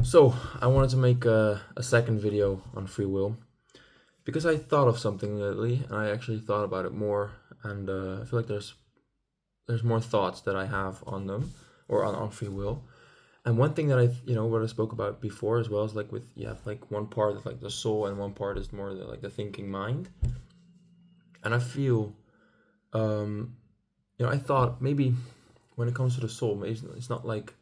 So, I wanted to make a second video on free will because I thought of something lately and I actually thought about it more, and I feel like there's more thoughts that I have on them or on free will. And one thing that what I spoke about before as well is like with you have like one part is like the soul and one part is more like the thinking mind. And I feel I thought maybe when it comes to the soul, maybe it's not like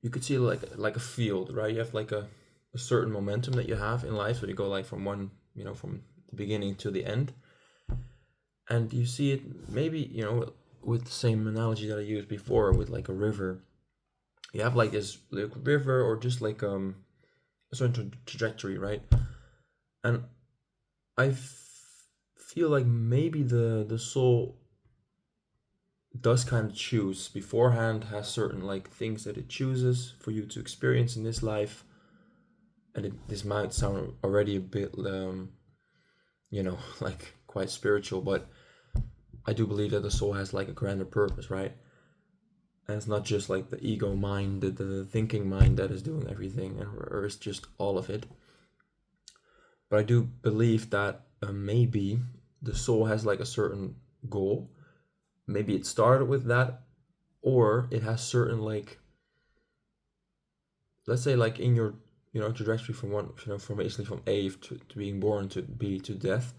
you could see like a field, right? You have like a certain momentum that you have in life, so you go like from one, from the beginning to the end, and you see it maybe with the same analogy that I used before with like a river. You have like this like river or just like a certain trajectory, right? And feel like maybe the soul does kind of choose beforehand, has certain like things that it chooses for you to experience in this life. And this might sound already a bit like quite spiritual, but I do believe that the soul has like a grander purpose, right? And it's not just like the ego mind, the thinking mind that is doing everything, or it's just all of it. But I do believe that maybe the soul has like a certain goal. Maybe it started with that, or it has certain like, let's say like in your trajectory from one, from basically from A to being born to B to death.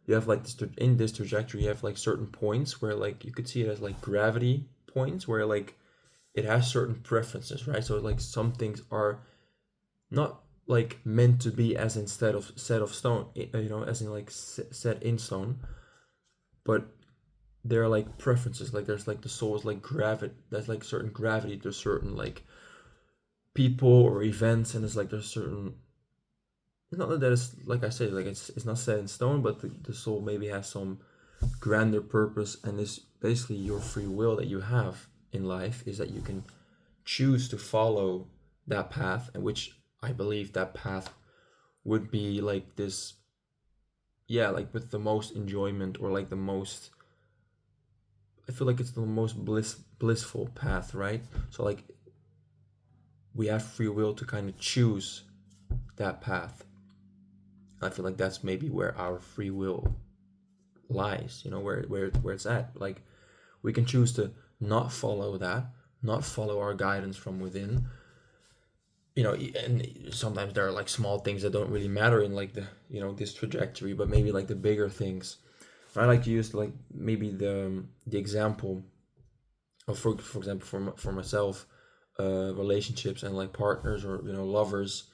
You have like this in this trajectory. You have like certain points where like you could see it as like gravity points where like it has certain preferences, right? So like some things are not like meant to be as instead of set of stone, as in like set in stone, but there are like preferences. Like there's like the soul is like gravity. There's like certain gravity. There's certain like people or events, and it's like there's certain. It's not that it's like I said, like it's not set in stone, but the soul maybe has some grander purpose, and this basically your free will that you have in life is that you can choose to follow that path, and which I believe that path would be like this, yeah, like with the most enjoyment or like the most, I feel like it's the most blissful path, right? So like we have free will to kind of choose that path. I feel like that's maybe where our free will lies, where it's at. Like we can choose to not follow that, not follow our guidance from within. And sometimes there are like small things that don't really matter in like the this trajectory, but maybe like the bigger things. I like to use like maybe the example of for example for myself, relationships and like partners or lovers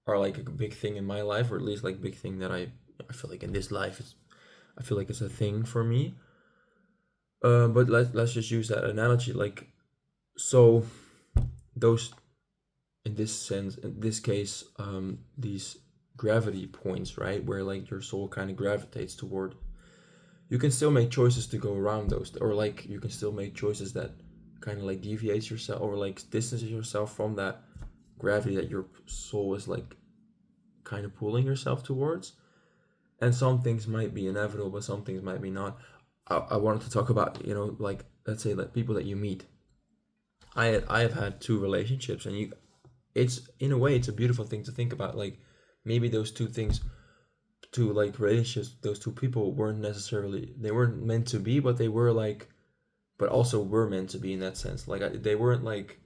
are like a big thing in my life, or at least like big thing that I feel like in this life I feel like it's a thing for me. But let's just use that analogy. Like, so those, in this sense, in this case, these gravity points, right, where like your soul kind of gravitates toward. You can still make choices to go around those, or like you can still make choices that kind of like deviates yourself or like distances yourself from that gravity that your soul is like kind of pulling yourself towards. And some things might be inevitable, but some things might be not. I wanted to talk about like let's say like people that you meet. I have had two relationships, and it's in a way it's a beautiful thing to think about. Like maybe those two things, two like relationships, those two people weren't necessarily, they weren't meant to be, but they were like, but also were meant to be in that sense. Like they weren't like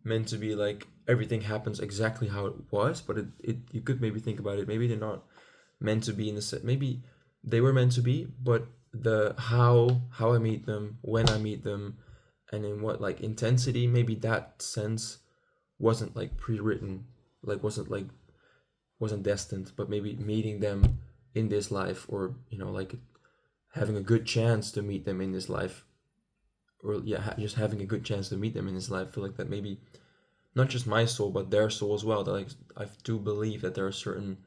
meant to be like everything happens exactly how it was, but it you could maybe think about it. Maybe they're not meant to be in the set. Maybe they were meant to be, but the how I meet them, when I meet them, and in what like intensity, maybe that sense wasn't like pre-written, like wasn't destined, but maybe meeting them in this life, or like having a good chance to meet them in this life, or yeah, just having a good chance to meet them in this life. I feel like that maybe not just my soul but their soul as well. That like I do believe that there are certain,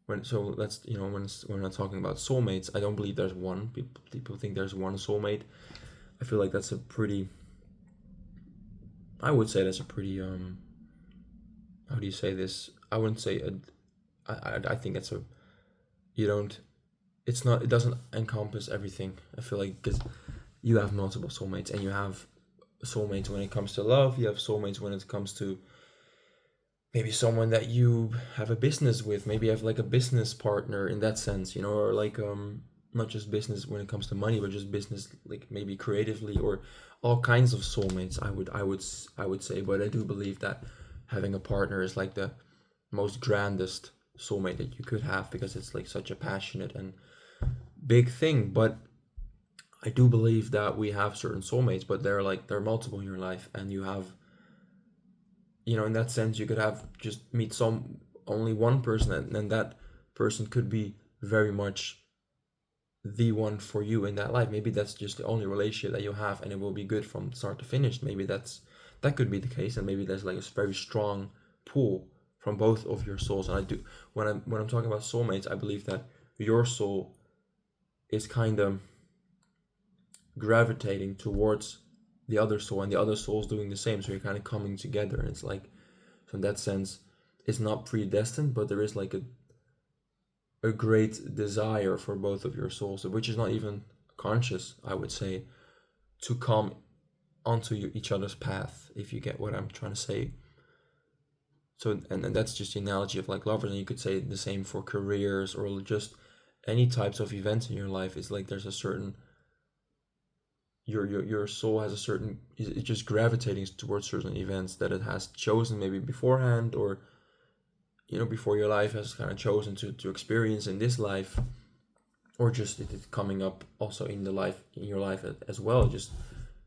when so let's when I'm talking about soulmates, I don't believe there's one. People think there's one soulmate. I feel like that's a pretty, I would say that's a pretty how do you say this? I wouldn't say a, I think it's a, you don't, it's not, it doesn't encompass everything. I feel like because you have multiple soulmates, and you have soulmates when it comes to love, you have soulmates when it comes to maybe someone that you have a business with, maybe you have like a business partner in that sense, or like not just business when it comes to money, but just business like maybe creatively, or all kinds of soulmates. I would say, but I do believe that having a partner is like the most grandest soulmate that you could have, because it's like such a passionate and big thing. But I do believe that we have certain soulmates, but they're multiple in your life, and you have, in that sense, you could have just meet only one person, and that person could be very much the one for you in that life. Maybe that's just the only relationship that you have, and it will be good from start to finish. Maybe that could be the case, and maybe there's like a very strong pull from both of your souls. And I do, when I'm talking about soulmates, I believe that your soul is kind of gravitating towards the other soul, and the other soul is doing the same. So you're kind of coming together, and it's like, so in that sense, it's not predestined, but there is like a great desire for both of your souls, which is not even conscious, I would say, to come onto each other's path, if you get what I'm trying to say. So, and that's just the analogy of like lovers, and you could say the same for careers or just any types of events in your life. It's like there's a certain, your soul has a certain, it's just gravitating towards certain events that it has chosen maybe beforehand, or before your life has kind of chosen to experience in this life, or just it coming up also in your life as well, just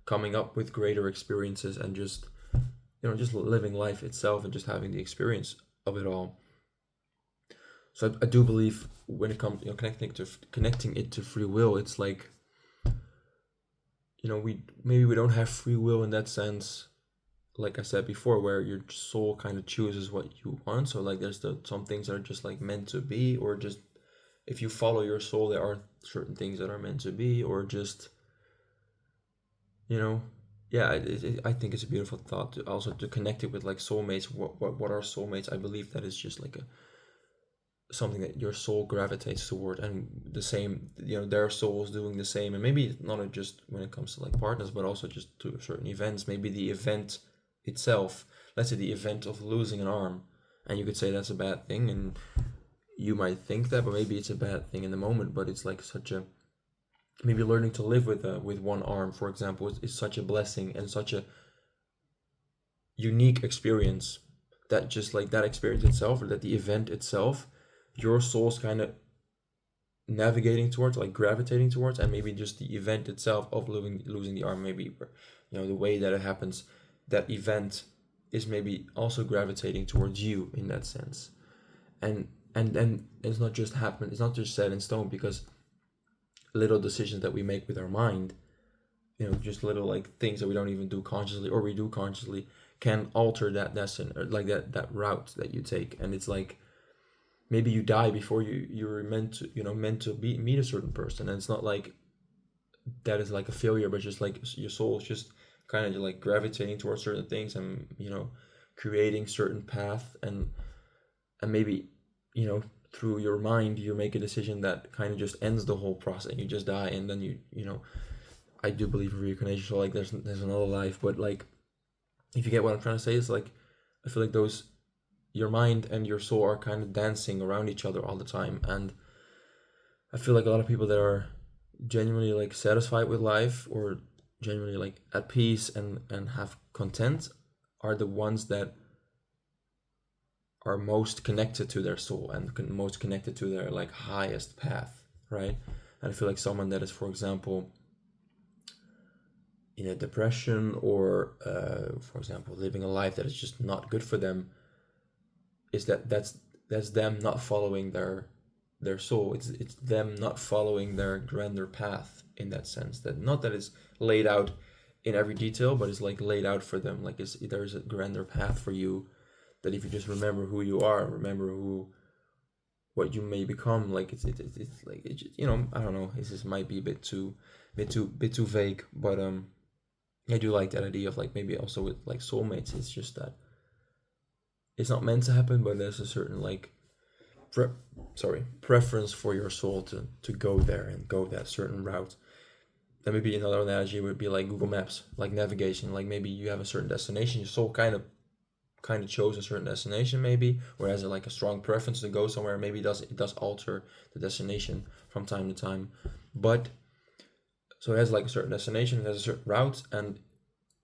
coming up with greater experiences, and just living life itself, and just having the experience of it all. So I do believe when it comes, connecting it to free will, it's like, we don't have free will in that sense, like I said before, where your soul kind of chooses what you want. So like there's some things that are just like meant to be, or just if you follow your soul, there are certain things that are meant to be, or just, you know, yeah, I think it's a beautiful thought to also to connect it with like soulmates. What are soulmates? I believe that is just like a something that your soul gravitates toward, and the same, their souls doing the same. And maybe not just when it comes to like partners, but also just to certain events. Maybe the event itself, let's say the event of losing an arm, and you could say that's a bad thing, and you might think that, but maybe it's a bad thing in the moment, but it's like such a, maybe learning to live with one arm, for example, is such a blessing and such a unique experience, that just like that experience itself, or that the event itself, your soul's kind of navigating towards, like gravitating towards, and maybe just the event itself of losing the arm, maybe, the way that it happens, that event is maybe also gravitating towards you in that sense. And it's not just happen, it's not just set in stone, because little decisions that we make with our mind, just little like things that we don't even do consciously, or we do consciously, can alter that lesson, or like that route that you take. And it's like, maybe you die before you were meant to meet a certain person, and it's not like that is like a failure, but just like your soul is just kind of like gravitating towards certain things, and creating certain path, and maybe, through your mind you make a decision that kind of just ends the whole process, and you just die, and then I do believe in reincarnation, so like there's another life. But like, if you get what I'm trying to say, it's like, I feel like those, your mind and your soul are kind of dancing around each other all the time. And I feel like a lot of people that are genuinely like satisfied with life, or genuinely like at peace and have content, are the ones that are most connected to their soul, and most connected to their like highest path, right? And I feel like someone that is, for example, in a depression, or for example living a life that is just not good for them, is that's them not following their soul. It's them not following their grander path, in that sense, that not that it's laid out in every detail, but it's like laid out for them, like there's a grander path for you, that if you just remember who you are, remember what you may become, like it's like it just, I don't know, it just might be a bit too vague, but I do like that idea of like, maybe also with like soulmates, it's just that it's not meant to happen, but there's a certain like preference for your soul to go there and go that certain route. And maybe another analogy would be like Google Maps, like navigation. Like maybe you have a certain destination, your soul kind of kind of chose a certain destination maybe, or has like a strong preference to go somewhere. Maybe it does alter the destination from time to time, but so it has like a certain destination, it has a certain route, and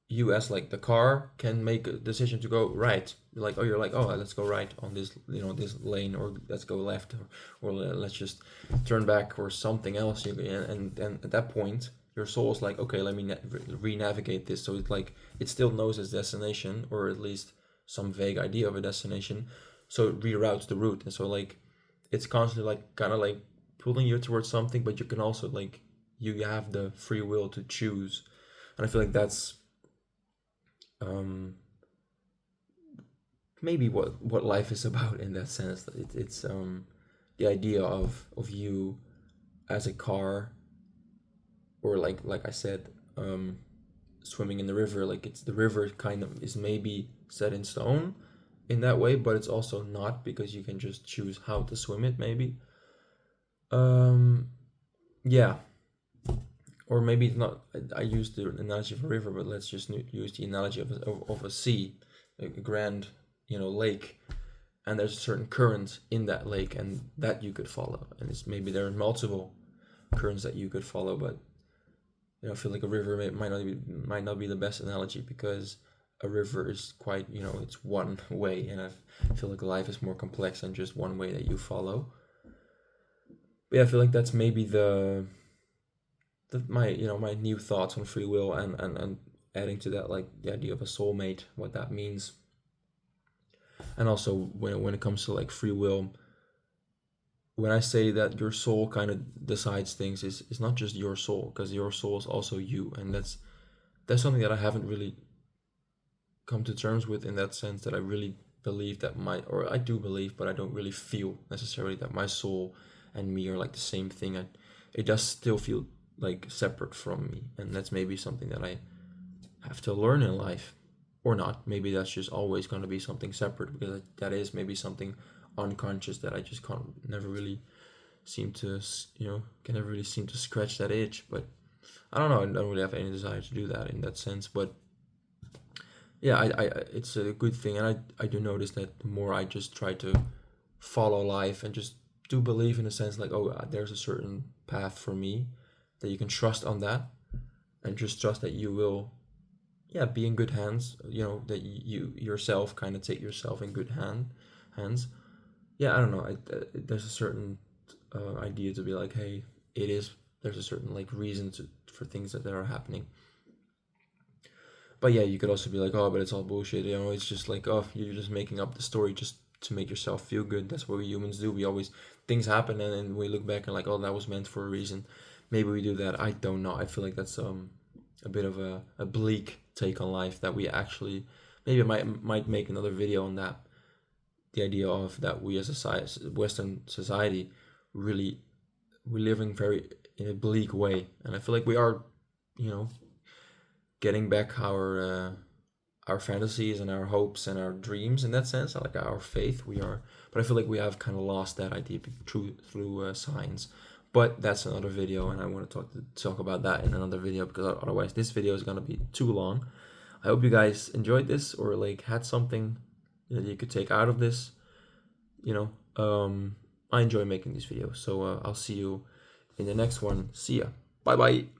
you as like the car can make a decision to go right. You're like, oh, let's go right on this, this lane, or let's go left, or let's just turn back or something else. And at that point your soul is like, okay, let me re-navigate this, so it's like it still knows its destination, or at least some vague idea of a destination, so it reroutes the route. And so like it's constantly like kind of like pulling you towards something, but you can also like you have the free will to choose. And I feel like that's um maybe what life is about in that sense. It's the idea of you as a car, or like I said, swimming in the river. Like it's the river kind of is maybe set in stone in that way, but it's also not, because you can just choose how to swim it maybe. um yeah, or maybe it's not. I used the analogy of a river, but let's just use the analogy of a sea, a grand, lake, and there's a certain current in that lake, and that you could follow, and it's maybe there are multiple currents that you could follow. But I feel like a river might not be the best analogy, because a river is quite, it's one way, and I feel like life is more complex than just one way that you follow. But yeah, I feel like that's maybe my new thoughts on free will, and adding to that, like the idea of a soulmate, what that means. And also when it comes to like free will, when I say that your soul kind of decides things, is not just your soul, because your soul is also you. And that's something that I haven't really come to terms with, in that sense, that I really believe that or I do believe, but I don't really feel necessarily that my soul and me are like the same thing. It does still feel like separate from me, and that's maybe something that I have to learn in life, or not. Maybe that's just always going to be something separate, because that is maybe something unconscious that I just can't never really seem to can never really seem to scratch that itch. But I don't know, I don't really have any desire to do that in that sense. But yeah, I it's a good thing, and I do notice that the more I just try to follow life and just do believe, in a sense, like, oh, there's a certain path for me, that you can trust on that, and just trust that you will, yeah, be in good hands. That you yourself kind of take yourself in good hands. Yeah, I don't know. There's a certain idea to be like, hey, there's a certain like reason for things that are happening. But yeah, you could also be like, oh, but it's all bullshit. It's just like, oh, you're just making up the story just to make yourself feel good. That's what we humans do. We always, things happen, and then we look back and like, oh, that was meant for a reason. Maybe we do that. I don't know. I feel like that's a bit of a bleak take on life, that we actually, maybe I might make another video on that. The idea of that we as a Western society, really, we're living very in a bleak way, and I feel like we are, you know, getting back our fantasies and our hopes and our dreams, in that sense, like our faith. We are, but I feel like we have kind of lost that idea through science. But that's another video, and I want to talk about that in another video, because otherwise this video is gonna be too long. I hope you guys enjoyed this, or like had something that you could take out of this. I enjoy making these videos, so I'll see you in the next one. See ya. Bye bye.